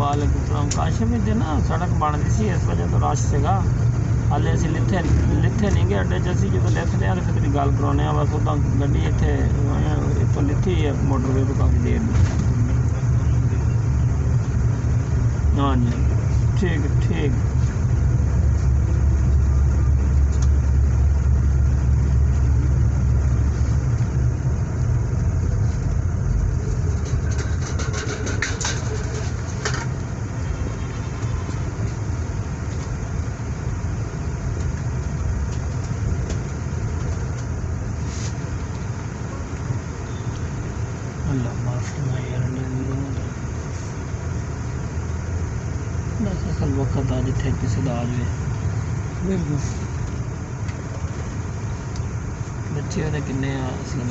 वालेकुम सलाम। काशिम इतने ना सड़क बनती सी, इस वजह तो रश सेगा। हाले असीं लिथे नहीं गए अड्डे च। असीं जो लिथदे हैं फिर तेरी गल करवाने बस उदा गड्डी इत्थे इत्थों लिथी है मोटरवे तो काफ़ी देर दी। हाँ जी ठीक। अल्लाह माफ़ फरमाए यार बस असल वक्त आ जिथे किसी का आ जाए। बिल्कुल बच्चे वो किन्ने असलम